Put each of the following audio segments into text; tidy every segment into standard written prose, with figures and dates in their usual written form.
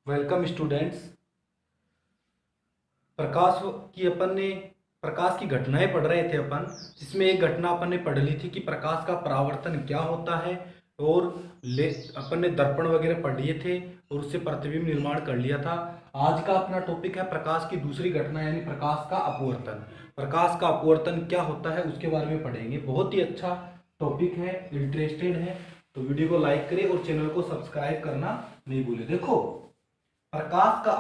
Welcome students. Prakash Prakash की घटनाएं पढ़ रहे थे अपन, जिसमें एक घटना अपन ने पढ़ ली थी कि प्रकाश का परावर्तन क्या होता है। और ले अपन ने दर्पण वगैरह पढ़ लिए थे और उससे प्रतिबिंब निर्माण कर लिया था। आज का अपना टॉपिक है प्रकाश की दूसरी घटना यानी प्रकाश का अपवर्तन। प्रकाश का अपवर्तन क्या होता है उसके बारे में पढ़ेंगे। बहुत ही अच्छा टॉपिक है, इंटरेस्टेड है तो वीडियो को लाइक करें और चैनल को सब्सक्राइब करना नहीं भूलें। देखो, प्रकाश का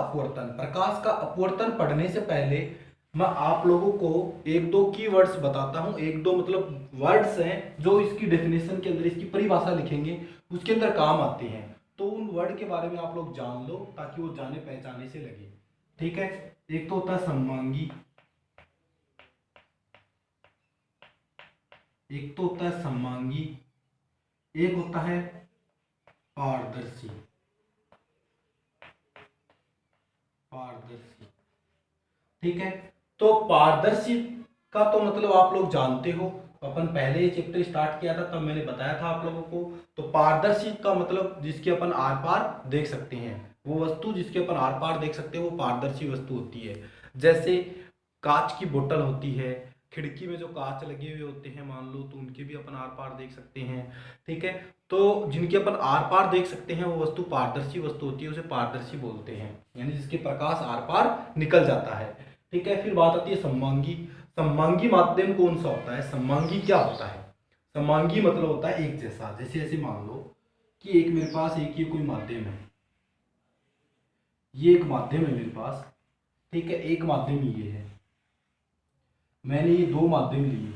अपवर्तन पढ़ने से पहले मैं आप लोगों को एक दो कीवर्ड्स बताता हूं। एक दो मतलब वर्ड्स हैं जो इसकी डेफिनेशन के अंदर, इसकी परिभाषा लिखेंगे उसके अंदर काम आते हैं। तो उन वर्ड के बारे में आप लोग जान लो ताकि वो जाने पहचाने से लगे। ठीक है। एक तो होता है सममांगी, एक होता है पारदर्शी। ठीक है। तो पारदर्शी का तो मतलब आप लोग जानते हो, अपन पहले ये चैप्टर स्टार्ट किया था तब मैंने बताया था आप लोगों को। तो पारदर्शी का मतलब जिसके अपन आर पार देख सकते हैं, वो वस्तु जिसके अपन आर पार देख सकते हैं वो पारदर्शी वस्तु होती है। जैसे कांच की बोतल होती है, खिड़की में जो कांच लगे हुए होते हैं मान लो, तो उनके भी अपन आर पार देख सकते हैं। ठीक है। तो जिनके अपन आर पार देख सकते हैं वो वस्तु पारदर्शी वस्तु होती है, उसे पारदर्शी बोलते हैं, यानी जिसके प्रकाश आर पार निकल जाता है। ठीक है। फिर बात आती है सममांगी। सममांगी माध्यम कौन सा होता है? सममांगी क्या होता है? सममांगी मतलब होता है एक जैसा। जैसे ऐसे मान लो कि एक मेरे पास एक ये कोई माध्यम है, ये एक माध्यम है मेरे पास। ठीक है। एक माध्यम ये है, मैंने ये दो माध्यम लिए।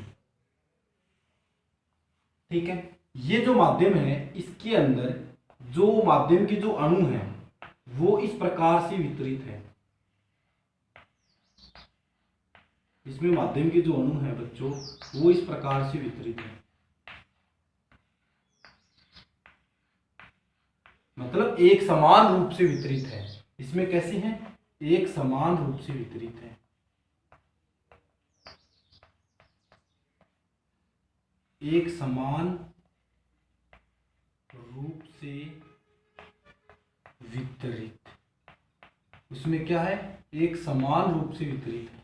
ठीक है। ये जो माध्यम है इसके अंदर जो माध्यम के जो अणु हैं वो इस प्रकार से वितरित है। इसमें माध्यम के जो अणु हैं बच्चों वो इस प्रकार से वितरित है। मतलब एक समान रूप से वितरित है। इसमें कैसे हैं? एक समान रूप से वितरित है। एक समान रूप से वितरित। इसमें क्या है? एक समान रूप से वितरित है।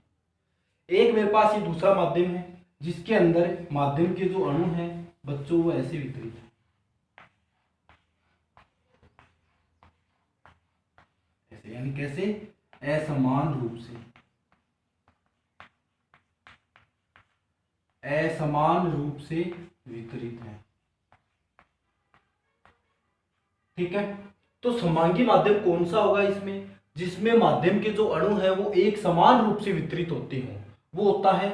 एक मेरे पास ये दूसरा माध्यम है जिसके अंदर माध्यम के जो अणु हैं बच्चों वो ऐसे वितरित है। ऐसे यानी कैसे? असमान रूप से, असमान रूप से वितरित है। ठीक है। तो समांगी माध्यम कौन सा होगा इसमें? जिसमें माध्यम के जो अणु है वो एक समान रूप से वितरित होते हो वो होता है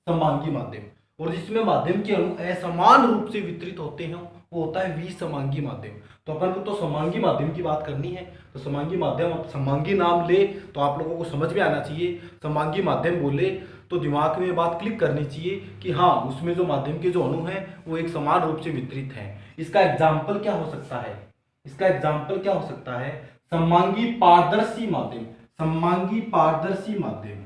समांगी माध्यम। और जिसमें माध्यम के अणु असमान रूप से वितरित होते हैं वो होता है विसमांगी माध्यम। तो अपन को तो समांगी माध्यम की बात करनी है। तो समांगी माध्यम, अब समांगी नाम ले तो आप लोगों को समझ में आना चाहिए। समांगी माध्यम बोले तो दिमाग में बात क्लिक करनी चाहिए कि हाँ, उसमें जो माध्यम के जो अणु हैं वो एक समान रूप से वितरित हैं। इसका एग्जाम्पल क्या हो सकता है? इसका एग्जाम्पल क्या हो सकता है? सममांगी पारदर्शी माध्यम। सममांगी पारदर्शी माध्यम,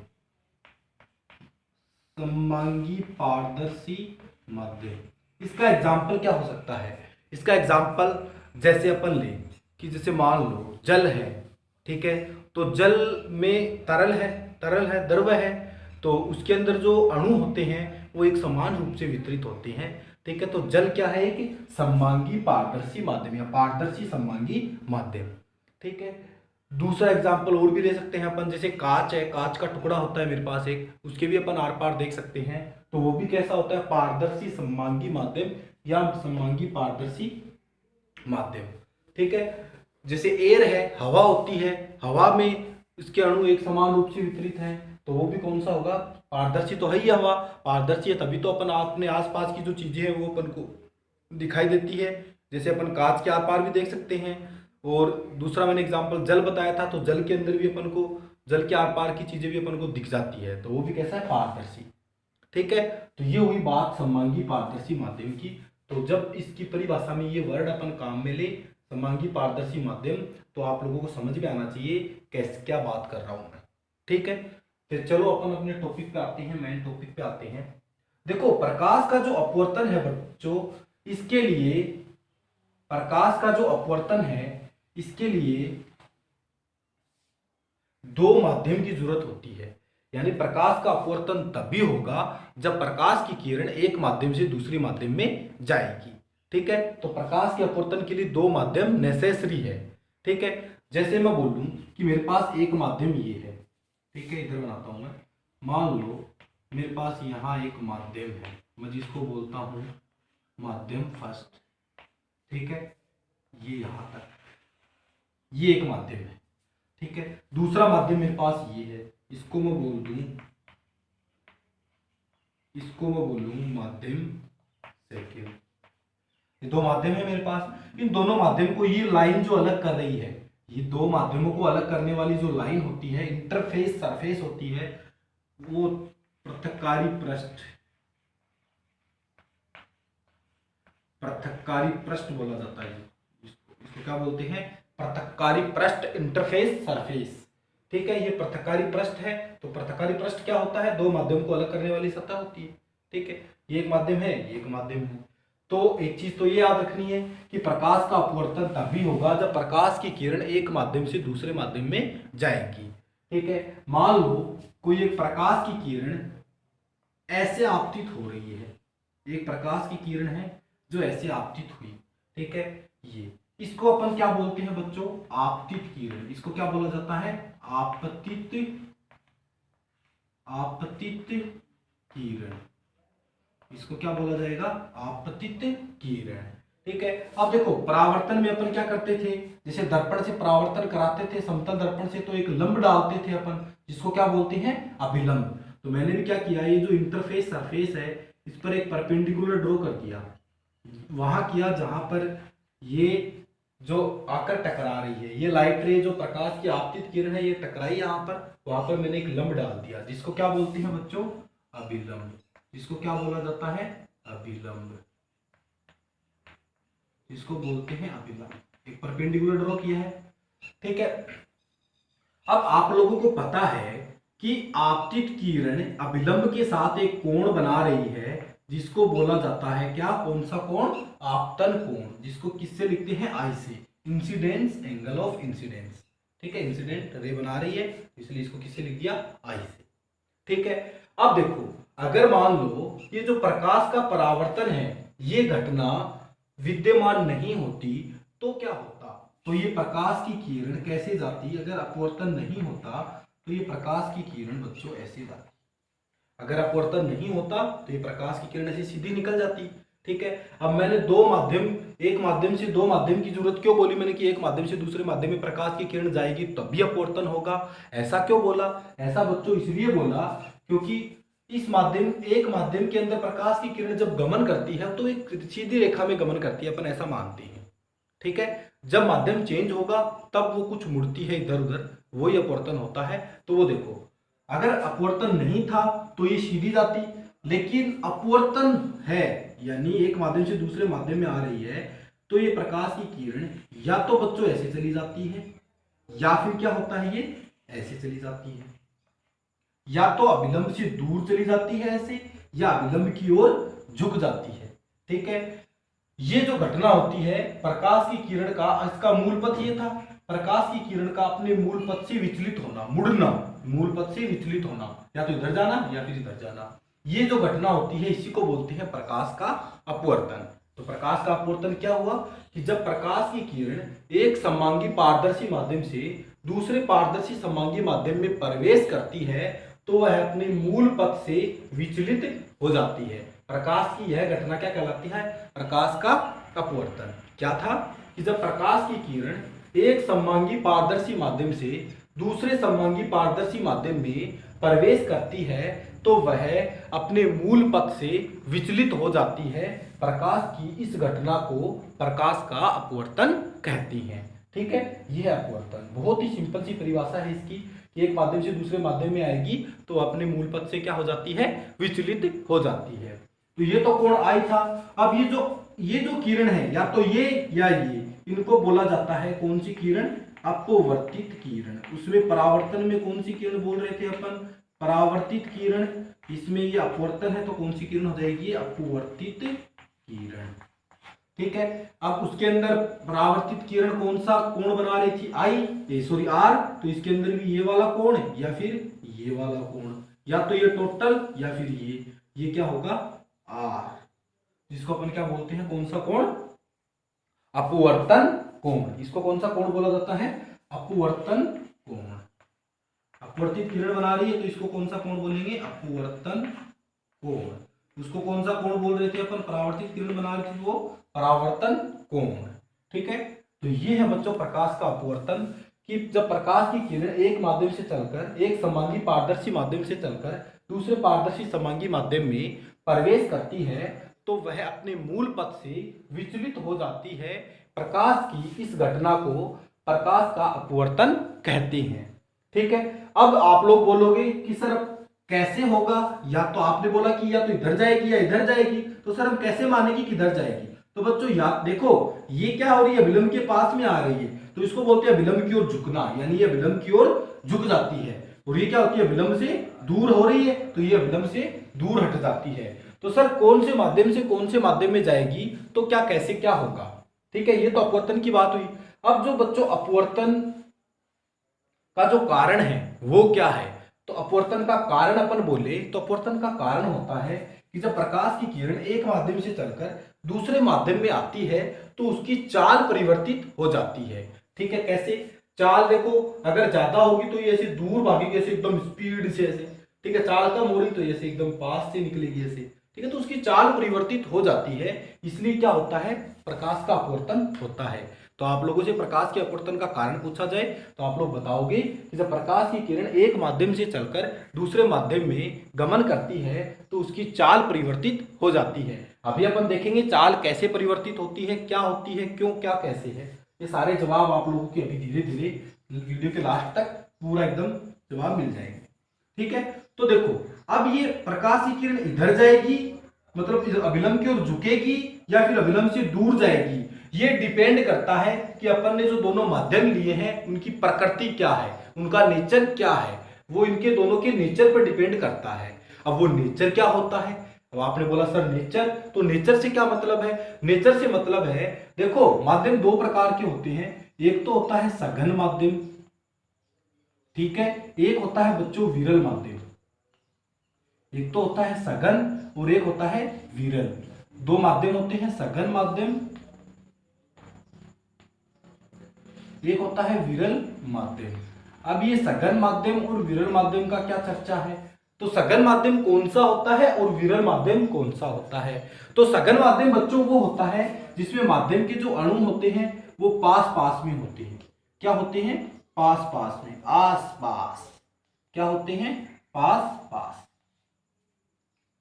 सममांगी पारदर्शी माध्यम। इसका एग्जाम्पल क्या हो सकता है? इसका एग्जाम्पल जैसे अपन ले कि जैसे मान लो जल है। ठीक है। तो जल में तरल है द्रव है, तो उसके अंदर जो अणु होते हैं वो एक समान रूप से वितरित होते हैं। ठीक है। तो जल क्या है? एक सममांगी पारदर्शी माध्यम या पारदर्शी सममांगी माध्यम। ठीक है। दूसरा एग्जाम्पल और भी ले सकते हैं अपन, जैसे कांच है, कांच का टुकड़ा होता है मेरे पास एक, उसके भी अपन आर पार देख सकते हैं। तो वो भी कैसा होता है? पारदर्शी सममांगी माध्यम या सममांगी पारदर्शी माध्यम। ठीक है। जैसे एयर है, हवा होती है, हवा में इसके अणु एक समान रूप से वितरित हैं, तो वो भी कौन सा होगा? पारदर्शी तो है ही हवा। पारदर्शी है तभी तो अपन अपने आसपास की जो चीजें हैं वो अपन को दिखाई देती है। जैसे अपन कांच के आर पार भी देख सकते हैं। और दूसरा मैंने एग्जांपल जल बताया था, तो जल के अंदर भी अपन को, जल के आर पार की चीजें भी अपन को दिख जाती है, तो वो भी कैसा है? पारदर्शी। ठीक है। तो ये हुई बात सममांगी पारदर्शी माध्यम की। तो जब इसकी परिभाषा में ये वर्ड अपन काम में ले, सममांगी पारदर्शी माध्यम, तो आप लोगों को समझ में आना चाहिए कैसे क्या बात कर रहा हूं मैं। ठीक है। फिर चलो अपन अपने टॉपिक पे आते हैं, मेन टॉपिक पे आते हैं। देखो, प्रकाश का जो अपवर्तन है बच्चों, इसके लिए, प्रकाश का जो अपवर्तन है इसके लिए दो माध्यम की जरूरत होती है। यानी प्रकाश का अपवर्तन तभी होगा जब प्रकाश की किरण एक माध्यम से दूसरी माध्यम में जाएगी। ठीक है, तो प्रकाश के अपवर्तन के लिए दो माध्यम नेसेसरी है। ठीक है, जैसे मैं बोलूं कि मेरे पास एक माध्यम ये है, ठीक है, इधर बनाता हूं मैं। मान लो मेरे पास यहाँ एक माध्यम है, मैं जिसको बोलता हूं माध्यम फर्स्ट। ठीक है, ये यहाँ तक ये एक माध्यम है। ठीक है, दूसरा माध्यम मेरे पास ये है, इसको मैं बोल दूं, इसको मैं बोलूं माध्यम सेकेंड। ये दो माध्यम है मेरे पास। इन दोनों माध्यम को ये लाइन जो अलग कर रही है, ये दो माध्यमों को अलग करने वाली जो लाइन होती है, इंटरफेस सरफेस होती है, वो पृथक्कारी पृष्ठ, पृथक्कारी पृष्ठ बोला जाता है। इसको क्या बोलते हैं? पृथक्कारी पृष्ठ, इंटरफेस सरफेस। ठीक है, ये पृथक्कारी पृष्ठ है। तो पृथक्कारी पृष्ठ क्या होता है? दो माध्यम को अलग करने वाली सतह होती है। ठीक है, ये एक माध्यम है, ये एक माध्यम है। तो एक चीज तो ये याद रखनी है कि प्रकाश का अपवर्तन तभी होगा जब प्रकाश की किरण एक माध्यम से दूसरे माध्यम में जाएगी। ठीक है, मान लो कोई एक प्रकाश की किरण ऐसे आपतित हो रही है, एक प्रकाश की किरण है जो ऐसे आपतित हुई। ठीक है, ये इसको अपन क्या बोलते हैं बच्चों? आपतित किरण। इसको क्या बोला जाता है? आपतित, आपतित किरण। इसको क्या बोला जाएगा? आपतित किरण। ठीक है, अब देखो परावर्तन में अपन क्या करते थे? जैसे दर्पण से परावर्तन कराते थे समतल दर्पण से, तो एक लंब डालते थे अपन, जिसको क्या बोलते हैं? अभिलंब। तो मैंने भी क्या किया, ये जो इंटरफेस सरफेस है इस पर एक परपेंडिकुलर ड्रॉ कर दिया, वहां किया जहां पर ये जो आकर टकरा रही है, ये लाइट रे जो प्रकाश की आपतित किरण है ये टकराई यहाँ पर, वहां पर मैंने एक लंब डाल दिया, जिसको क्या बोलते हैं बच्चों? अभिलंब। इसको क्या बोला जाता है? अभिलंब। इसको बोलते हैं अभिलंब। एक परपेंडिकुलर ड्रॉ किया है। ठीक है, अब आप लोगों को पता है कि आपतित किरण अभिलंब के साथ एक कोण बना रही है, जिसको बोला जाता है क्या? कौन सा कोण? आपतन कोण, जिसको किससे लिखते हैं? आई से। Incidence, angle of incidence. ठीक है, इंसिडेंट रे बना रही है इसलिए इसको किससे लिख दिया? आई से। ठीक है, अब देखो अगर मान लो ये जो प्रकाश का परावर्तन है ये घटना विद्यमान नहीं होती तो क्या होता? तो ये प्रकाश की किरण कैसे जाती? अगर अपवर्तन नहीं होता तो ये प्रकाश की किरण बच्चों ऐसे जाती। अगर अपवर्तन नहीं होता तो ये प्रकाश की किरण ऐसे सीधी निकल जाती। ठीक है, अब मैंने दो माध्यम, एक माध्यम से दो माध्यम की जरूरत क्यों बोली मैंने कि एक माध्यम से दूसरे माध्यम में प्रकाश की किरण जाएगी तभी अपवर्तन होगा। ऐसा क्यों बोला? ऐसा बच्चों इसलिए बोला क्योंकि इस माध्यम, एक माध्यम के अंदर प्रकाश की किरण जब गमन करती है तो एक सीधी रेखा में गमन करती है, अपन ऐसा मानते हैं। ठीक है, जब माध्यम चेंज होगा तब वो कुछ मुड़ती है इधर उधर, वही अपवर्तन होता है। तो वो देखो अगर अपवर्तन नहीं था तो ये सीधी जाती, लेकिन अपवर्तन है यानी एक माध्यम से दूसरे माध्यम में आ रही है तो ये प्रकाश की किरण या तो बच्चों ऐसे चली जाती है या फिर क्या होता है, ये ऐसे चली जाती है, या तो अभिलंब से दूर चली जाती है ऐसे, या अभिलंब की ओर झुक जाती है। ठीक है, ये जो घटना होती है प्रकाश की किरण का, इसका मूल पथ ये था, प्रकाश की किरण का अपने मूल पथ से विचलित होना, मुड़ना, मूल पथ से विचलित होना, या तो इधर जाना या फिर इधर जाना, ये जो घटना होती है इसी को बोलते हैं प्रकाश का अपवर्तन। तो प्रकाश का अपवर्तन क्या हुआ कि जब प्रकाश की किरण एक समांगी पारदर्शी माध्यम से दूसरे पारदर्शी समांगी माध्यम में प्रवेश करती है तो वह अपने मूल पथ से विचलित हो जाती है। प्रकाश की यह घटना क्या कहलाती है? प्रकाश का अपवर्तन। क्या था कि जब प्रकाश की किरण एक समांगी पारदर्शी माध्यम से दूसरे समांगी पारदर्शी माध्यम में प्रवेश करती है तो वह अपने मूल पथ से विचलित हो जाती है। प्रकाश की इस घटना को प्रकाश का अपवर्तन कहती हैं। ठीक है, यह अपवर्तन बहुत ही सिंपल सी परिभाषा है इसकी कि एक माध्यम से दूसरे माध्यम में आएगी तो अपने मूल पथ से क्या हो जाती है? विचलित हो जाती है। तो ये तो कोण आई था। अब ये जो किरण है या तो ये या ये, इनको बोला जाता है कौन सी किरण? अपवर्तित किरण। उसमें परावर्तन में कौन सी किरण बोल रहे थे अपन? परावर्तित किरण। इसमें ये अपवर्तन है तो कौन सी किरण हो जाएगी? अपवर्तित किरण। ठीक है। अब उसके अंदर परावर्तित किरण कौन सा कोण बना रही थी, आर, तो इसके अंदर भी ये वाला कोण या फिर ये वाला कोण, या तो ये टोटल या फिर ये क्या होगा, आर, जिसको अपन क्या बोलते हैं, कौन सा कोण, अपवर्तन कोण। इसको कौन सा कोण बोला जाता है, अपवर्तन कोण। अपवर्तित किरण बना रही है तो इसको कौन सा कोण बोलेंगे, अपवर्तन कोण। उसको कौन सा कोण बोल रहे थे अपन, परावर्तित किरण बना रही थी वो परावर्तन कोण। ठीक है, तो ये है बच्चों प्रकाश का अपवर्तन, कि जब प्रकाश की किरण एक माध्यम से चलकर, एक समांगी पारदर्शी माध्यम से चलकर दूसरे पारदर्शी समांगी माध्यम में प्रवेश करती है तो वह अपने मूल पथ से विचलित हो जाती है। प्रकाश की इस घटना को प्रकाश का अपवर्तन कहते हैं। ठीक है, अब आप लोग बोलोगे कि सर कैसे होगा, या तो आपने बोला कि या तो इधर जाएगी या इधर जाएगी, तो सर हम कैसे मानेंगे कि इधर जाएगी। तो बच्चों याद देखो, ये क्या हो रही है, विलंब के पास में आ रही है, तो इसको बोलते हैं विलंब की ओर झुकना, यानी ये विलंब की ओर झुक जाती है। और ये क्या होती है, विलंब से दूर हो रही है, तो ये विलंब से दूर हट जाती है। तो सर कौन से माध्यम से कौन से माध्यम में जाएगी, तो क्या कैसे क्या होगा। ठीक है, ये तो अपवर्तन की बात हुई। अब जो बच्चों अपवर्तन का जो कारण है वो क्या है, तो अपवर्तन का कारण अपन बोले तो अपवर्तन का कारण होता है कि जब प्रकाश की किरण एक माध्यम से चलकर दूसरे माध्यम में आती है तो उसकी चाल परिवर्तित हो जाती है। ठीक है, कैसे चाल देखो, अगर ज्यादा होगी तो ये ऐसे दूर भागेगी, ऐसे एकदम स्पीड से ऐसे। ठीक है, चाल कम हो रही तो ऐसे एकदम पास से निकलेगी ऐसे। ठीक है, तो उसकी चाल परिवर्तित हो जाती है, इसलिए क्या होता है, प्रकाश का अपवर्तन होता है। तो आप लोगों से प्रकाश के अपवर्तन का कारण पूछा जाए तो आप लोग बताओगे कि जब प्रकाश की किरण एक माध्यम से चलकर दूसरे माध्यम में गमन करती है तो उसकी चाल परिवर्तित हो जाती है। अभी अपन देखेंगे चाल कैसे परिवर्तित होती है, क्या होती है, क्यों, क्या, कैसे है। ये सारे जवाब आप लोगों के अभी धीरे धीरे वीडियो के लास्ट तक पूरा एकदम जवाब मिल जाएंगे। ठीक है, तो देखो अब ये प्रकाश की किरण इधर जाएगी, मतलब अभिलंब की ओर झुकेगी या फिर अभिलंब से दूर जाएगी, ये डिपेंड करता है कि अपन ने जो दोनों माध्यम लिए हैं उनकी प्रकृति क्या है, उनका नेचर क्या है, वो इनके दोनों के नेचर पर डिपेंड करता है। अब वो नेचर क्या होता है, अब आपने बोला सर नेचर, तो नेचर से क्या मतलब है, नेचर से मतलब है देखो माध्यम दो प्रकार के होते हैं, एक तो होता है सघन माध्यम, ठीक है, एक होता है बच्चों विरल माध्यम। एक तो होता है सघन और एक होता है विरल, दो माध्यम होते हैं, सघन माध्यम, एक होता है विरल माध्यम। अब ये सघन माध्यम और विरल माध्यम का क्या चर्चा है, तो सघन माध्यम कौन सा होता है और विरल माध्यम कौन सा होता है। तो सघन माध्यम बच्चों वो होता है जिसमें माध्यम के जो अणु होते हैं वो पास पास में होते हैं। क्या होते हैं, पास पास में, आस पास, क्या होते हैं, पास पास।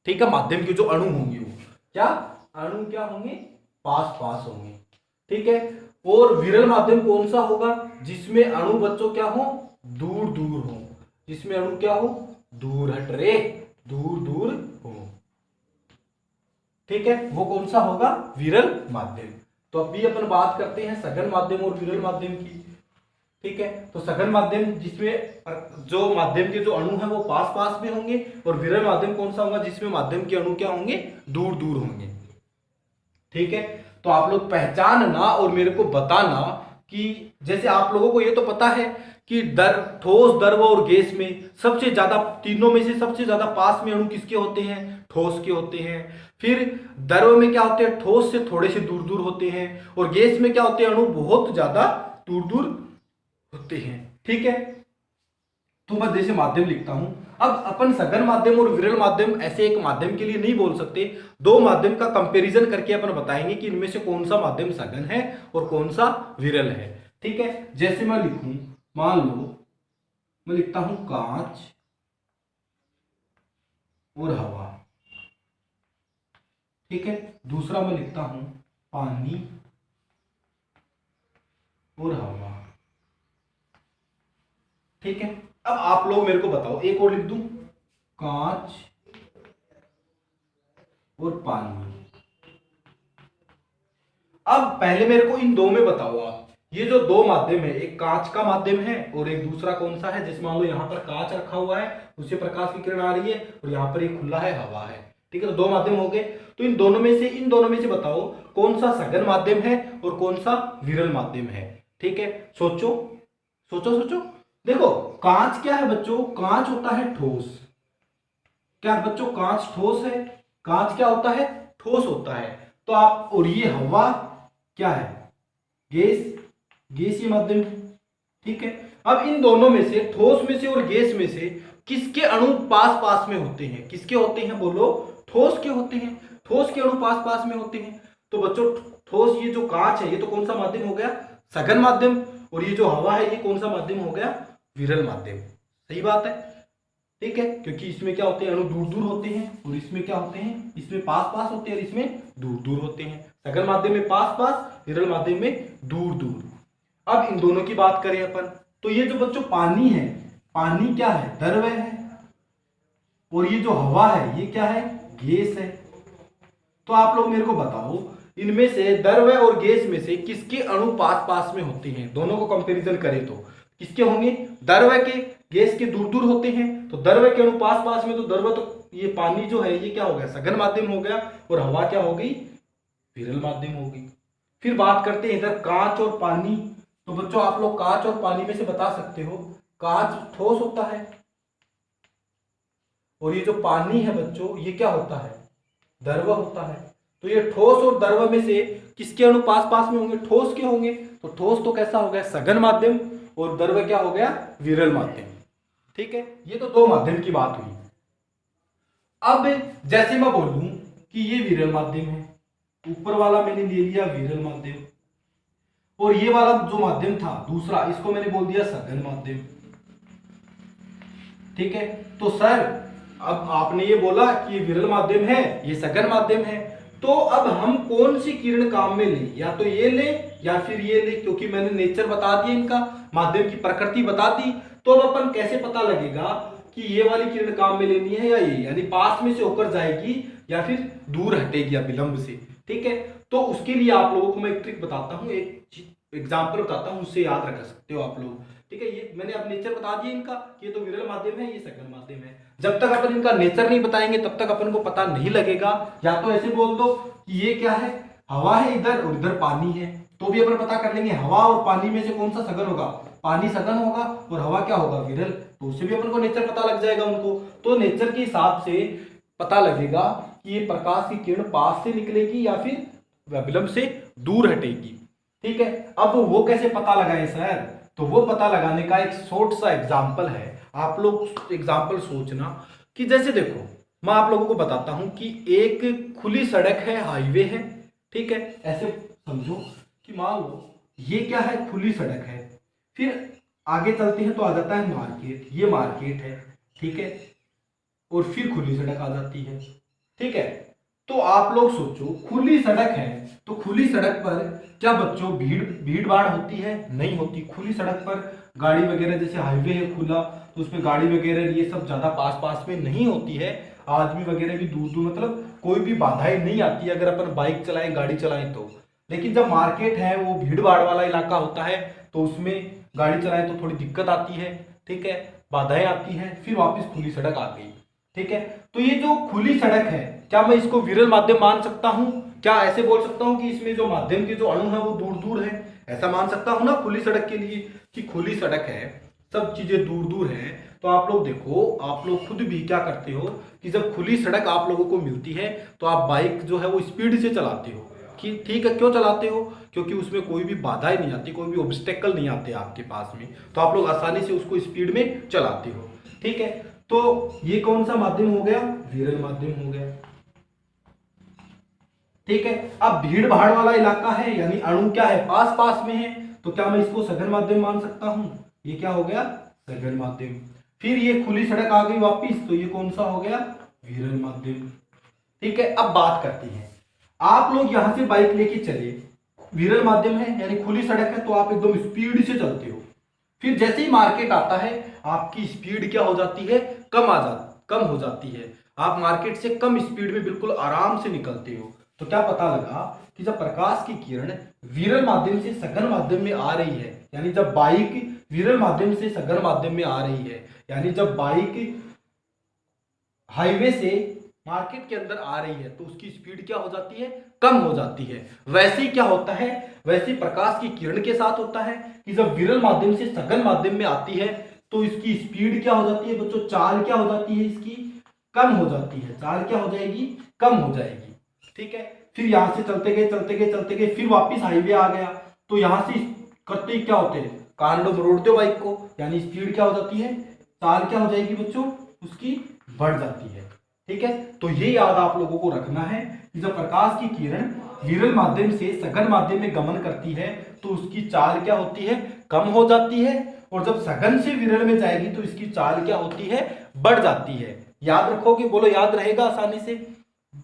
ठीक है, माध्यम के जो अणु होंगे वो क्या, अणु क्या होंगे, पास पास होंगे। ठीक है, और विरल माध्यम कौन सा होगा, जिसमें अणु बच्चों क्या हो, दूर दूर हो, जिसमें अणु क्या हो, दूर हट रे, दूर दूर हो। ठीक है, वो कौन सा होगा, विरल माध्यम। तो अभी अपन बात करते हैं सघन माध्यम और विरल माध्यम की। ठीक है, तो सघन माध्यम जिसमें जो माध्यम के जो अणु हैं वो पास पास में होंगे, और विरल माध्यम कौन सा होगा, जिसमें माध्यम के अणु क्या होंगे, दूर दूर होंगे। ठीक है, तो आप लोग पहचानना और मेरे को बताना कि जैसे आप लोगों को ये तो पता है कि ठोस, द्रव और गैस में सबसे ज्यादा, तीनों में से सबसे ज्यादा पास में अणु किसके होते हैं, ठोस के होते हैं। फिर द्रव में क्या होते हैं, ठोस से थोड़े से दूर दूर होते हैं, और गैस में क्या होते हैं, अणु बहुत ज्यादा दूर दूर होते हैं। ठीक है, तो मैं जैसे माध्यम लिखता हूं, अब अपन सघन माध्यम और विरल माध्यम ऐसे एक माध्यम के लिए नहीं बोल सकते, दो माध्यम का कंपैरिजन करके अपन बताएंगे कि इनमें से कौन सा माध्यम सघन है और कौन सा विरल है। ठीक है, जैसे मैं लिखूं, मान लो मैं लिखता हूं कांच और हवा। ठीक है, दूसरा मैं लिखता हूं पानी और हवा। ठीक है, अब आप लोग मेरे को बताओ, एक और लिख दूं, कांच और पानी। अब पहले मेरे को इन दो में बताओ आप, ये जो दो माध्यम है, एक कांच का माध्यम है और एक दूसरा कौन सा है, जिसमें मान लो यहाँ पर कांच रखा हुआ है, उससे प्रकाश की किरण आ रही है, और यहाँ पर एक खुला है, हवा है। ठीक है, तो दो माध्यम हो गए। तो इन दोनों में से बताओ कौन सा सघन माध्यम है और कौन सा विरल माध्यम है। ठीक है, सोचो सोचो सोचो। देखो कांच क्या है बच्चों, कांच होता है ठोस। क्या बच्चों कांच ठोस है, कांच क्या होता है, ठोस होता है। तो आप, और ये हवा क्या है, गैस, गैसीय माध्यम है। ठीक है, अब इन दोनों में से, ठोस में से और गैस में से किसके अणु पास पास में होते हैं, किसके होते हैं बोलो, ठोस के होते हैं। ठोस के अणु पास पास में होते हैं। तो बच्चों ठोस, ये जो कांच है ये तो कौन सा माध्यम हो गया, सघन माध्यम। और ये जो हवा है ये कौन सा माध्यम हो गया, विरल माध्यम। सही बात है। ठीक है, क्योंकि इसमें क्या होते हैं, अणु दूर दूर होते हैं, और इसमें क्या होते हैं, इसमें पास पास होते हैं और इसमें दूर दूर होते हैं। सघन माध्यम में पास पास, विरल माध्यम में दूर दूर। अब इन दोनों की बात करें अपन, तो ये जो बच्चों पानी है, पानी क्या है, द्रव है। और ये जो हवा है ये क्या है, गैस है। तो आप लोग मेरे को बताओ, इनमें से द्रव और गैस में से किसके अणु पास पास में होते हैं, दोनों को कंपैरिजन करें तो किसके होंगे, द्रव के, गैस के दूर दूर होते हैं। तो द्रव के अणु पास पास में, तो द्रव, तो ये पानी जो है ये क्या हो गया, सघन माध्यम हो गया, और हवा क्या हो गई, विरल माध्यम हो गई। फिर बात करते हैं इधर कांच और पानी। तो बच्चों आप लोग कांच और पानी में से बता सकते हो, कांच ठोस होता है, और ये जो पानी है बच्चों ये क्या होता है, द्रव होता है। तो ये ठोस और द्रव में से किसके अणु पास पास में होंगे, ठोस के होंगे। तो ठोस तो कैसा हो गया, सघन माध्यम, और द्रव क्या हो गया, विरल माध्यम। ठीक है, ये तो दो माध्यम की बात हुई। अब जैसे मैं बोलूं कि ये विरल माध्यम है, ऊपर वाला मैंने ले लिया विरल माध्यम, और ये वाला जो माध्यम था दूसरा, इसको मैंने बोल दिया सघन माध्यम। ठीक है, तो सर अब आपने ये बोला कि ये विरल माध्यम है, ये सघन माध्यम है, तो अब हम कौन सी किरण काम में लें, या तो ये ले या फिर ये ले, क्योंकि मैंने नेचर बता दिया इनका, माध्यम की प्रकृति बता दी। तो अब अपन कैसे पता लगेगा कि ये वाली किरण काम में लेनी है या ये, यानी पास में से होकर जाएगी या फिर दूर हटेगी या विलंब से। ठीक है, तो उसके लिए आप लोगों को मैं एक ट्रिक बताता हूँ, एक एग्जाम्पल बताता हूँ, उससे याद रख सकते हो आप लोग। ठीक है, ये मैंने अब नेचर बता दिया इनका कि ये तो विरल माध्यम है, ये सघन माध्यम है। जब तक अपन इनका नेचर नहीं बताएंगे तब तक अपन को पता नहीं लगेगा। या तो ऐसे बोल दो कि ये क्या है, हवा है इधर और इधर पानी है, तो भी अपन पता कर लेंगे हवा और पानी में से कौन सा सघन होगा, पानी सघन होगा और हवा क्या होगा, विरल। तो उससे भी अपन को नेचर पता लग जाएगा उनको। तो नेचर के हिसाब से पता लगेगा कि ये प्रकाश की किरण पास से निकलेगी या फिर विलंब से दूर हटेगी। ठीक है, अब वो कैसे पता लगाए सर, तो वो पता लगाने का एक शॉर्ट सा एग्जाम्पल है। आप लोग एग्जाम्पल सोचना कि जैसे देखो मैं आप लोगों को बताता हूं कि एक खुली सड़क है, हाईवे है। ठीक है, ऐसे समझो कि मान लो ये क्या है, खुली सड़क है। फिर आगे चलते हैं तो आ जाता है मार्केट, ये मार्केट है। ठीक है, और फिर खुली सड़क आ जाती है। ठीक है, तो आप लोग सोचो खुली सड़क है, तो खुली सड़क पर क्या बच्चों भीड़ भाड़ होती है, नहीं होती। खुली सड़क पर गाड़ी वगैरह, जैसे हाईवे है खुला तो उसमें गाड़ी वगैरह ये सब ज्यादा पास पास में नहीं होती है, आदमी वगैरह भी दूर दूर, मतलब कोई भी बाधाएं नहीं आती अगर अपन बाइक चलाएं, गाड़ी चलाएं तो। लेकिन जब मार्केट है, वो भीड़ भाड़ वाला इलाका होता है, तो उसमें गाड़ी चलाएं तो थोड़ी दिक्कत आती है। ठीक है, बाधाएं आती हैं, फिर वापस खुली सड़क आ गई। ठीक है, तो ये जो खुली सड़क है, क्या मैं इसको विरल माध्यम मान सकता हूं, क्या ऐसे बोल सकता हूं कि इसमें जो माध्यम के जो अणु है वो दूर दूर है, ऐसा मान सकता हूं ना खुली सड़क के लिए, कि खुली सड़क है, सब चीजें दूर दूर हैं। तो आप लोग देखो, आप लोग खुद भी क्या करते हो कि जब खुली सड़क आप लोगों को मिलती है तो आप बाइक जो है वो स्पीड से चलाते हो। कि ठीक है, क्यों चलाते हो, क्योंकि उसमें कोई भी बाधाएं नहीं आती, कोई भी ऑब्स्टेकल नहीं आते आपके पास में, तो आप लोग आसानी से उसको स्पीड में चलाते हो। ठीक है, तो ये कौन सा माध्यम हो गया, विरल माध्यम हो गया। ठीक है, अब भीड़ भाड़ वाला इलाका है, यानी अणु क्या है, पास पास में है, तो क्या मैं इसको सघन माध्यम मान सकता हूं, ये क्या हो गया, सघन माध्यम। फिर ये खुली सड़क आ गई वापिस, तो ये कौन सा हो गया, विरल माध्यम। ठीक है, अब बात करते हैं, आप लोग यहां से बाइक लेके चले, विरल माध्यम है यानी खुली सड़क है, तो आप एकदम स्पीड से चलते हो। फिर जैसे ही मार्केट आता है आपकी स्पीड क्या हो जाती है, कम हो जाती है, आप मार्केट से कम स्पीड में बिल्कुल आराम से निकलते हो। तो क्या पता लगा कि जब प्रकाश की किरण विरल माध्यम से सघन माध्यम में आ रही है, यानी जब बाइक विरल माध्यम से सघन माध्यम में आ रही है, यानी जब बाइक हाईवे से मार्केट के अंदर आ रही है, तो उसकी स्पीड क्या हो जाती है, कम हो जाती है। वैसे ही क्या होता है, वैसे ही प्रकाश की किरण के साथ होता है कि जब विरल माध्यम से सघन माध्यम में आती है तो इसकी स्पीड क्या हो जाती है बच्चों, चाल क्या हो जाती है इसकी, कम हो जाती है। चाल क्या हो जाएगी, कम हो जाएगी। ठीक है, फिर यहां से चलते गए चलते गए चलते गए, फिर वापिस हाईवे आ गया तो यहां से करते ही क्या होते हैं, कांडो मरोड़ते हो बाइक को, यानी स्पीड क्या हो जाती है, चाल क्या हो जाएगी बच्चों, उसकी बढ़ जाती है। ठीक है, तो ये याद आप लोगों को रखना है कि जब प्रकाश की किरण विरल माध्यम से सघन माध्यम में गमन करती है तो उसकी चाल क्या होती है, कम हो जाती है, और जब सघन से विरल में जाएगी तो इसकी चाल क्या होती है, बढ़ जाती है। याद रखोगे, बोलो याद रहेगा आसानी से।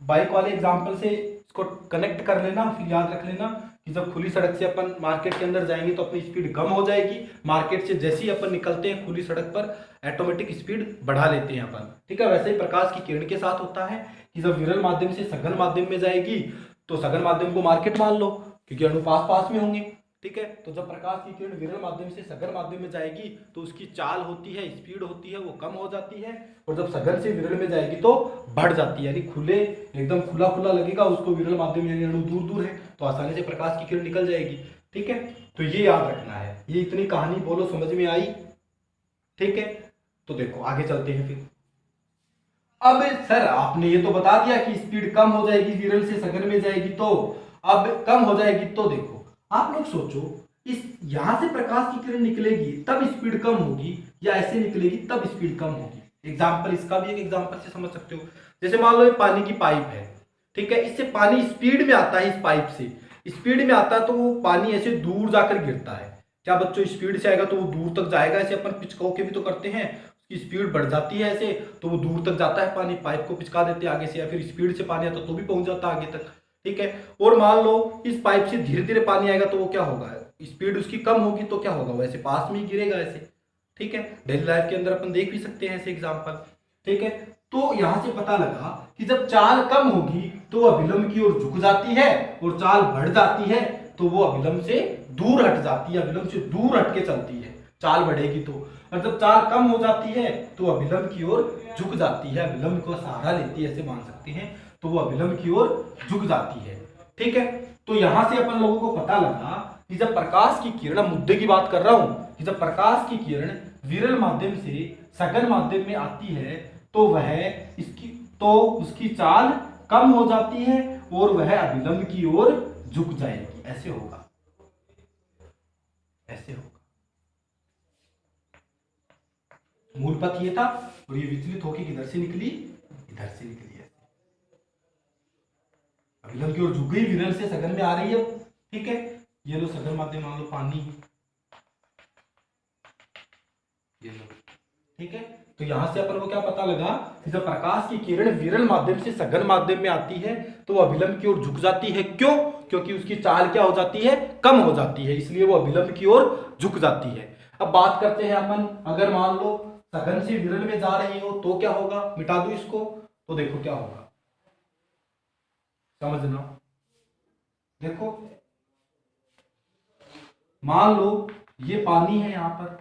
बाइक वाले एग्जाम्पल से इसको कनेक्ट कर लेना, फिर याद रख लेना कि जब खुली सड़क से अपन मार्केट के अंदर जाएंगे तो अपनी स्पीड कम हो जाएगी, मार्केट से जैसे ही अपन निकलते हैं खुली सड़क पर ऑटोमेटिक स्पीड बढ़ा लेते हैं अपन। ठीक है, वैसे ही प्रकाश की किरण के साथ होता है कि जब विरल माध्यम से सघन माध्यम में जाएगी तो सघन माध्यम को मार्केट मान लो क्योंकि अनुपात पास में होंगे। ठीक है, तो जब प्रकाश की किरण विरल माध्यम से सघन माध्यम में जाएगी तो उसकी चाल होती है, स्पीड होती है, वो कम हो जाती है, और जब सघन से विरल में जाएगी तो बढ़ जाती है, यानी खुले एकदम खुला खुला लगेगा उसको, विरल माध्यम यानी अणु दूर दूर है तो आसानी से प्रकाश की किरण निकल जाएगी। ठीक है, तो ये याद रखना है। ये इतनी कहानी बोलो समझ में आई। ठीक है, तो देखो आगे चलते हैं फिर। अब सर आपने ये तो बता दिया कि स्पीड कम हो जाएगी विरल से सघन में जाएगी, तो अब कम हो जाएगी तो देखो आप लोग सोचो, इस यहां से प्रकाश की किरण निकलेगी तब स्पीड कम होगी या ऐसे निकलेगी तब स्पीड कम होगी। एग्जाम्पल, इसका भी एक एग्जाम्पल से समझ सकते हो। जैसे मान लो ये पानी की पाइप है, ठीक है, इससे पानी स्पीड में आता है, इस पाइप से स्पीड में आता है तो वो पानी ऐसे दूर जाकर गिरता है। क्या बच्चों, स्पीड से आएगा तो वो दूर तक जाएगा, ऐसे अपन पिचकाओ के भी तो करते हैं, उसकी स्पीड बढ़ जाती है ऐसे तो वो दूर तक जाता है पानी, पाइप को पिचका देते हैं आगे से, या फिर स्पीड से पानी आता तो भी पहुंच जाता आगे तक। ठीक है, और मान लो इस पाइप से धीरे धीरे पानी आएगा तो वो क्या होगा, स्पीड उसकी कम होगी तो क्या होगा, वैसे पास में ही गिरेगा ऐसे। ठीक है, डेली लाइफ के अंदर अपन देख भी सकते हैं ऐसे एग्जाम्पल। ठीक है, तो यहां से पता लगा कि जब चाल कम होगी तो वह विलंब की ओर झुक जाती है, और चाल बढ़ जाती है तो वो अविलंब से दूर हट जाती है, अविलंब से दूर हट के चलती है चाल बढ़ेगी तो। और जब चाल कम हो जाती है तो अविलंब की ओर झुक जाती है, अविलंब को सहारा लेती है ऐसे मान सकते हैं, तो वो अविलंब की ओर झुक जाती है। ठीक है, तो यहां से अपन लोगों को पता लगा कि जब प्रकाश की किरण, मुद्दे की बात कर रहा हूं, कि जब प्रकाश की किरण विरल माध्यम से सघन माध्यम में आती है तो वह उसकी चाल कम हो जाती है और वह अविलंब की ओर झुक जाएगी। ऐसे होगा, ऐसे होगा। मूल पथ ये था और ये विचलित होकर किधर से निकली, इधर से निकली है, अविलंब की ओर झुक गई, विरल से सघन में आ रही है। ठीक है, ये लो सघन माध्यम, मान लो पानी, ये लो। ठीक है, तो यहां से अपन को क्या पता लगा कि जब प्रकाश की किरण विरल माध्यम से सघन माध्यम में आती है तो वो अविलंब की ओर झुक जाती है। क्यों? क्योंकि उसकी चाल क्या हो जाती है, कम हो जाती है, इसलिए वो अविलंब की ओर झुक जाती है। अब बात करते हैं अपन, अगर मान लो सघन से विरल में जा रही हो तो क्या होगा, मिटा दो इसको, तो देखो क्या होगा, समझना। देखो मान लो ये पानी है यहां पर,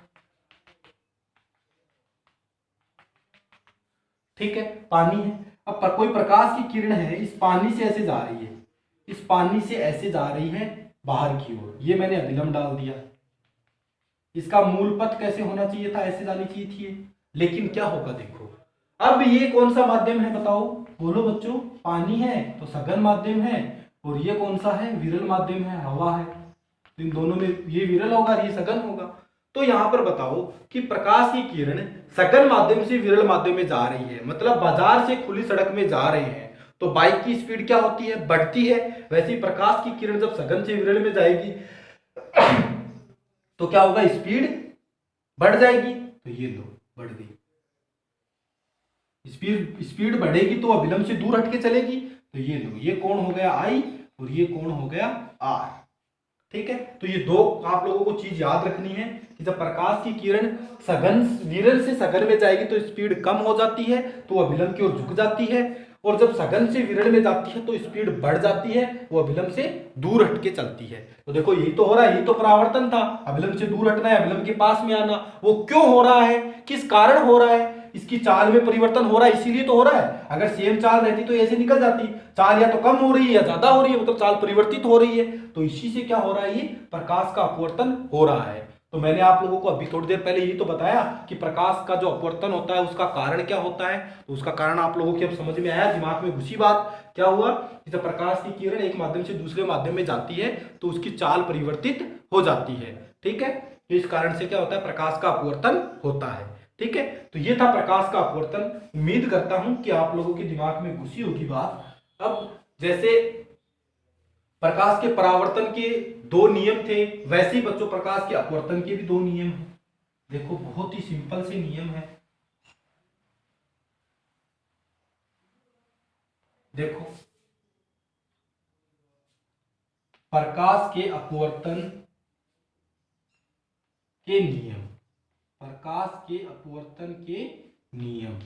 ठीक है, पानी है। अब कोई प्रकाश की किरण है, इस पानी से ऐसे जा रही है, इस पानी से ऐसे जा रही है बाहर की ओर, ये मैंने अविलंब डाल दिया। इसका मूल पथ कैसे होना चाहिए था, ऐसे जानी चाहिए थी, लेकिन क्या होगा देखो, अब ये कौन सा माध्यम है बताओ, बोलो बच्चों, पानी है तो सघन माध्यम है, और ये कौन सा है, विरल माध्यम है, हवा है, तो इन दोनों में ये विरल होगा, ये सघन होगा। तो यहां पर बताओ कि प्रकाश की किरण सघन माध्यम से विरल माध्यम में जा रही है, मतलब बाजार से खुली सड़क में जा रहे हैं, तो बाइक की स्पीड क्या होती है, बढ़ती है। वैसे ही प्रकाश की किरण जब सघन से विरल में जाएगी तो क्या होगा, स्पीड बढ़ जाएगी, तो ये लो बढ़ गई स्पीड बढ़ेगी तो अविलंब से दूर हटके चलेगी, तो ये लो, ये कोण हो गया I और ये कोण हो गया R। ठीक है, तो ये दो आप लोगों को चीज याद रखनी है कि जब प्रकाश की किरण सघन विरल से सघन में जाएगी तो स्पीड कम हो जाती है, तो अविलंब की ओर झुक जाती है, और जब सघन से विरल में जाती है तो स्पीड बढ़ जाती है, वो अविलंब से दूर हटके चलती है। तो देखो यही तो हो रहा है, यही तो परावर्तन था, अविलंब से दूर हटना है, अविलंब के पास में आना। वो क्यों हो रहा है, किस कारण हो रहा है, इसकी चाल में परिवर्तन हो रहा है, इसीलिए तो हो रहा है। अगर सेम चाल रहती तो ऐसे निकल जाती। चाल या तो कम हो रही है या ज्यादा हो रही है, मतलब चाल परिवर्तित हो रही है। तो इसी से क्या हो रहा है, ये प्रकाश का अपवर्तन हो रहा है। तो मैंने आप लोगों को अभी थोड़ी देर पहले ये तो बताया कि प्रकाश का जो अपवर्तन होता है उसका कारण क्या होता है। तो उसका कारण आप लोगों के अब समझ में आया, दिमाग में घुसी बात। क्या हुआ कि जब प्रकाश की किरण एक माध्यम से दूसरे माध्यम में जाती है तो उसकी चाल परिवर्तित हो जाती है। ठीक है, तो इस कारण से क्या होता है, प्रकाश का अपवर्तन होता है। ठीक है, तो ये था प्रकाश का अपवर्तन। उम्मीद करता हूं कि आप लोगों के दिमाग में घुसी होगी बात। अब जैसे प्रकाश के परावर्तन के दो नियम थे, वैसे ही बच्चों प्रकाश के अपवर्तन के भी दो नियम हैं। देखो बहुत ही सिंपल से नियम है। देखो प्रकाश के अपवर्तन के नियम, प्रकाश के अपवर्तन के नियम।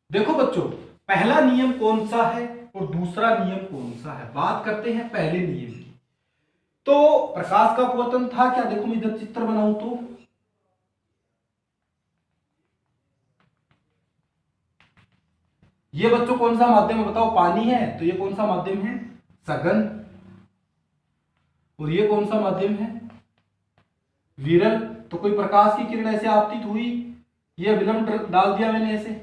देखो बच्चों पहला नियम कौन सा है और दूसरा नियम कौन सा है। बात करते हैं पहले नियम की। तो प्रकाश का अपवर्तन था क्या, देखो मैं इधर चित्र बनाऊं तो ये बच्चों कौन सा माध्यम है बताओ, पानी है। तो ये कौन सा माध्यम है, सघन। और ये कौन सा माध्यम है, विरल। तो कोई प्रकाश की किरण ऐसे आपतित हुई, ये विलंब डाल दिया मैंने ऐसे।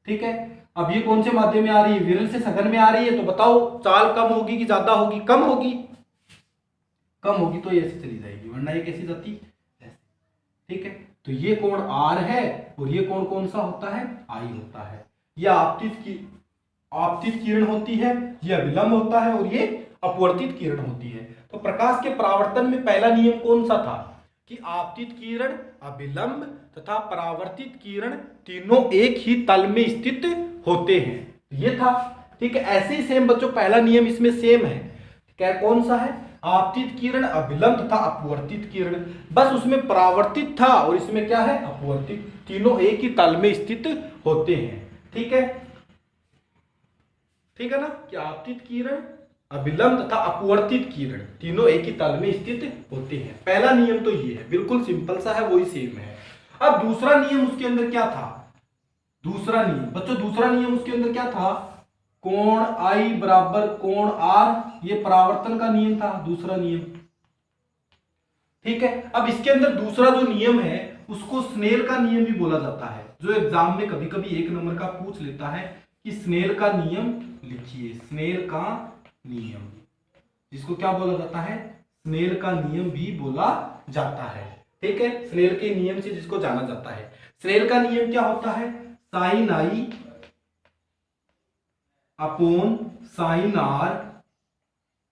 ठीक है, अब ये कौन से माध्यम में आ रही है, विरल से सघन में आ रही है। तो बताओ चाल कम होगी कि ज्यादा होगी, कम होगी। कम होगी तो ये ऐसे चली जाएगी, वरना ये कैसी जाती ऐसे। ठीक है, तो ये कोण R है और ये कोण कौन सा होता है, I होता है। यह आपतित किरण होती है, यह विलंब होता है और ये अपवर्तित किरण होती है। तो प्रकाश के परावर्तन में पहला नियम कौन सा था कि आपतित किरण, अभिलंब तथा परावर्तित किरण तीनों एक ही तल में स्थित होते हैं। ये था। ठीक है, ऐसे ही सेम बच्चों पहला नियम इसमें सेम है। क्या कौन सा है, आपतित किरण, अभिलंब तथा अपवर्तित किरण। बस उसमें परावर्तित था और इसमें क्या है, अपवर्तित। तीनों एक ही तल में स्थित होते हैं। ठीक है, ठीक है ना, कि आपतित किरण, अभिलंब तथा अपवर्तित किरण तीनों एक ही तल में स्थित होते हैं। पहला नियम तो ये है, बिल्कुल सिंपल सा है, वही सेम है। अब दूसरा नियम उसके अंदर क्या था, दूसरा नियम बच्चों, दूसरा नियम उसके अंदर क्या था, कोण I बराबर कोण R। ये परावर्तन का नियम था, दूसरा नियम। ठीक है, अब इसके अंदर दूसरा जो नियम है उसको स्नेल का नियम भी बोला जाता है। जो एग्जाम में कभी कभी 1 नंबर का पूछ लेता है कि स्नेल का नियम लिखिए। स्नेल का नियम, जिसको क्या बोला जाता है, स्नेल का नियम भी बोला जाता है। ठीक है, स्नेल के नियम से जिसको जाना जाता है। स्नेल का नियम क्या होता है, sine I upon sine R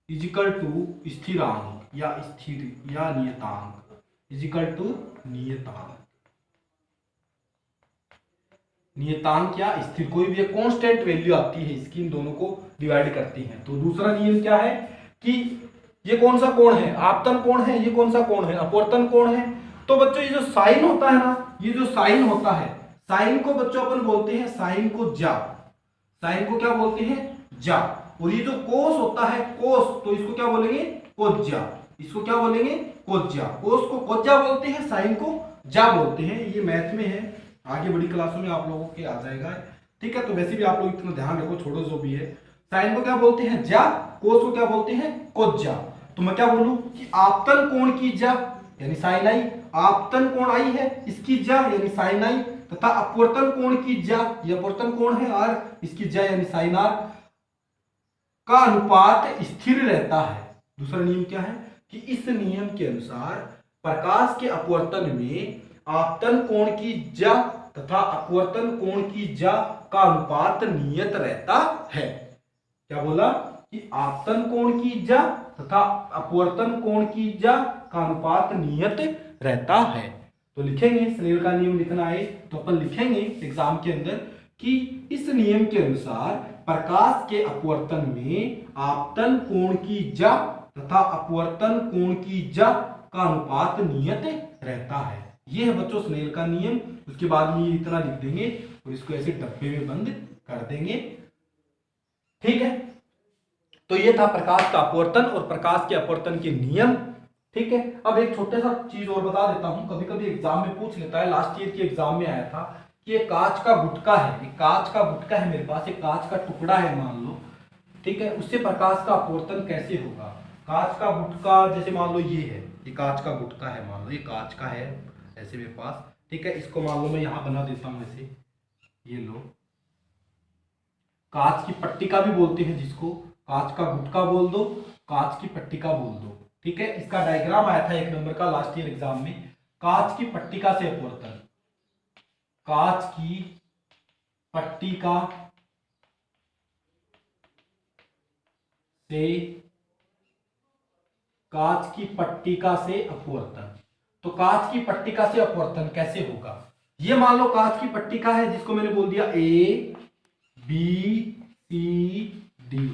is equal to स्थिरांक या स्थिर या नियतांक इजिकल टू नियतांक। नियतांक या स्थिर, कोई भी कांस्टेंट वैल्यू आती है इसकी, इन दोनों को डिवाइड करती हैं। तो दूसरा नियम क्या है कि ये कौन सा कोण है, आपतन कोण है, ये कौन सा कोण है, अपवर्तन कोण है। तो बच्चों ये जो साइन होता है ना, ये जो साइन होता है, साइन को बच्चों अपन बोलते हैं, साइन को जा, साइन को क्या बोलते हैं, जा। और ये जो कोस होता है, कोस, तो इसको क्या बोलेंगे, कोज्या। इसको क्या बोलेंगे, कोज्या। कोस को कोज्या बोलते हैं, साइन को जा बोलते हैं। ये मैथ में है, आगे बड़ी क्लासों में आप लोगों के आ जाएगा। ठीक है, तो वैसे भी आप लोग इतना ध्यान रखो, छोड़ो जो भी है। साइन को क्या बोलते हैं, जा। कोस को क्या बोलते हैं, कोज्या। तो मैं क्या बोलूं कि आपतन कोण की जा यानी साइन आई, आपतन कोण आई है, इसकी जा यानी साइन आई, तथा अपवर्तन कोण की जा, ये अपवर्तन कोण है R, इसकी जा यानी साइन R का अनुपात स्थिर रहता है। दूसरा नियम क्या है कि इस नियम के अनुसार प्रकाश के अपवर्तन में आपतन कोण की जा तथा अपवर्तन कोण की जा का अनुपात नियत रहता है। क्या बोला कि आपतन कोण की जा तथा अपवर्तन कोण की जा का अनुपात नियत रहता है। तो लिखेंगे, स्नेल का नियम लिखना है तो अपन लिखेंगे एग्जाम के अंदर कि इस नियम के अनुसार प्रकाश के अपवर्तन में आपतन कोण की जा तथा अपवर्तन कोण की जा का अनुपात नियत रहता है। ये है बच्चों स्नेल का नियम। उसके बाद में ये इतना लिख देंगे और इसको ऐसे डब्बे में बंद कर देंगे। ठीक है, तो ये था प्रकाश का अपवर्तन और प्रकाश के अपवर्तन के नियम। ठीक है, अब एक छोटा सा चीज और बता देता हूं, कभी कभी एग्जाम में पूछ लेता है, लास्ट ईयर के एग्जाम में आया था कि ये कांच का गुटका है, ये कांच का गुटका है मेरे पास, एक कांच का टुकड़ा है मान लो, ठीक है, उससे प्रकाश का अपवर्तन कैसे होगा। कांच का गुटका जैसे मान लो ये है, ये कांच का गुटका है, मान लो ये कांच का है ऐसे मेरे पास, ठीक है, इसको मान लो मैं यहाँ बना देता हूँ ऐसे, ये लो, कांच की पट्टिका भी बोलते हैं जिसको, कांच का गुटका बोल दो, कांच की पट्टिका बोल दो, ठीक है। इसका डायग्राम आया था 1 नंबर का लास्ट ईयर एग्जाम में, कांच की पट्टिका से अपवर्तन, कांच की पट्टिका से, कांच की पट्टिका से अपवर्तन। तो कांच की पट्टिका से अपवर्तन कैसे होगा, ये मान लो कांच की पट्टिका है जिसको मैंने बोल दिया ए बी सी डी।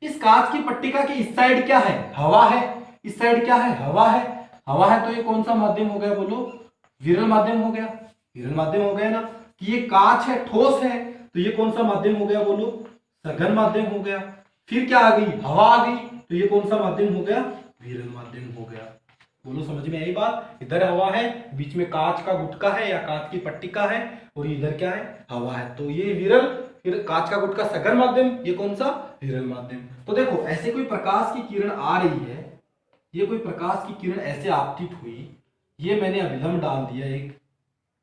इस कांच की पट्टिका के इस साइड क्या है, हवा है, इस साइड क्या है, हवा है, हवा है, तो ये कौन सा माध्यम हो गया बोलो, विरल माध्यम हो गया, विरल माध्यम हो गया ना, कि ये कांच है, ठोस है, तो ये कौन सा माध्यम हो गया बोलो, सघन माध्यम हो गया। फिर क्या आ गई, हवा आ गई, तो ये कौन सा माध्यम हो गया, विरल माध्यम हो गया। बोलो समझ में आई बात, इधर हवा है, बीच में कांच का गुटका है या कांच की पट्टिका है, और इधर क्या है, हवा है, तो ये विरल, फिर कांच का गुटका सघन माध्यम, ये कौन सा, विरल माध्यम। तो देखो ऐसे कोई प्रकाश की किरण आ रही है, ये कोई प्रकाश की किरण ऐसे आपतित हुई, ये मैंने अभिलंब डाल दिया एक,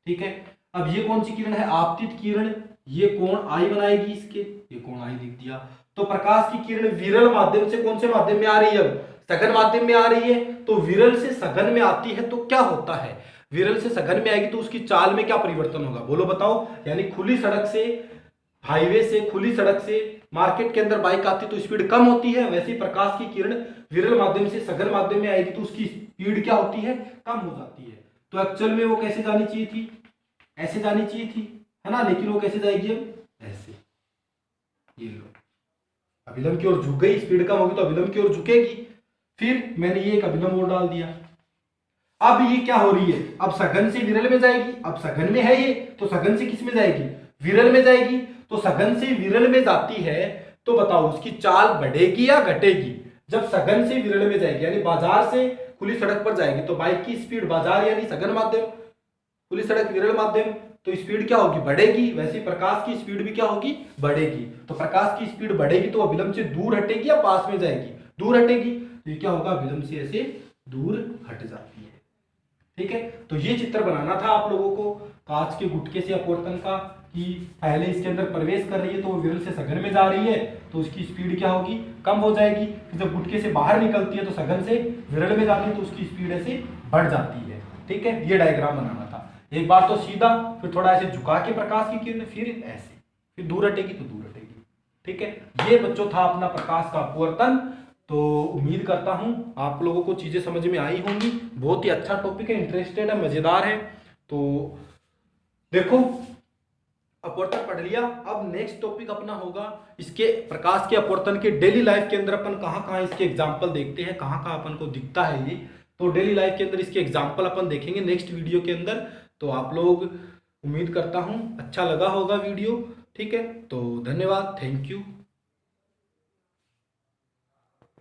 ठीक है। अब ये कौन सी किरण है, आपतित किरण, ये कोण आई बनाएगी इसके, ये कोण आई लिख दिया। तो प्रकाश की किरण विरल माध्यम से कौन से माध्यम में आ रही है, अब सघन माध्यम में आ रही है, तो विरल से सघन में आती है तो क्या होता है, विरल से सघन में आएगी तो उसकी चाल में क्या परिवर्तन होगा, बोलो बताओ। यानी खुली सड़क से, हाईवे से, खुली सड़क से मार्केट के अंदर बाइक आती तो स्पीड कम होती है, वैसे ही प्रकाश की किरण विरल माध्यम से सघन माध्यम में आएगी तो उसकी स्पीड क्या होती है, कम हो जाती है। तो एक्चुअल में वो कैसे जानी चाहिए थी, ऐसे जानी चाहिए थी, है ना, लेकिन वो कैसे जाएगी, अब ऐसे, ये लो, अभिलंब की ओर झुक गई, स्पीड कम होगी तो अभिलंब की ओर झुकेगी। फिर मैंने ये एक अभिलंब और डाल दिया। अब ये क्या हो रही है, अब सघन से विरल में जाएगी, अब सघन में है ये, तो सघन से किस में जाएगी, विरल में जाएगी। तो सघन से विरल में जाती है तो बताओ उसकी चाल बढ़ेगी या घटेगी, जब सघन से विरल में जाएगी, यानी बाजार से खुली सड़क पर जाएगी तो बाइक की स्पीड, बाजार यानी सघन माध्यम, खुली सड़क विरल माध्यम, तो स्पीड क्या होगी, बढ़ेगी। वैसे प्रकाश की स्पीड भी क्या होगी, बढ़ेगी। तो प्रकाश की स्पीड बढ़ेगी तो अभिलंब से दूर हटेगी या पास में जाएगी, दूर हटेगी, तो ये क्या होगा, अभिलंब से ऐसे दूर हट जाती है, ठीक है। तो ये चित्र बनाना था आप लोगों को कांच के गुटके से अपवर्तन का, कि पहले इसके अंदर प्रवेश कर रही है तो वो विरल से सघन में जा रही है तो उसकी स्पीड क्या होगी, कम हो जाएगी। फिर जब गुटके से बाहर निकलती है तो सघन से विरल में जाती है तो उसकी स्पीड ऐसे बढ़ जाती है, ठीक है। ये डायग्राम बनाना था, एक बार तो सीधा, फिर थोड़ा ऐसे झुका के प्रकाश की किरण, फिर ऐसे, फिर दूर हटेगी तो दूर हटेगी, ठीक है। ये बच्चों था अपना प्रकाश का अपवर्तन। तो उम्मीद करता हूं आप लोगों को चीजें समझ में आई होंगी, बहुत ही अच्छा टॉपिक है, इंटरेस्टेड है, मजेदार है। तो देखो अपवर्तन पढ़ लिया, अब नेक्स्ट टॉपिक अपना होगा इसके प्रकाश के अपवर्तन के डेली लाइफ के अंदर अपन कहाँ कहाँ इसके एग्जाम्पल देखते हैं, कहाँ कहाँ अपन को दिखता है ये। तो डेली लाइफ के अंदर इसके एग्जाम्पल अपन देखेंगे नेक्स्ट वीडियो के अंदर। तो आप लोग, उम्मीद करता हूँ अच्छा लगा होगा वीडियो, ठीक है। तो धन्यवाद, थैंक यू।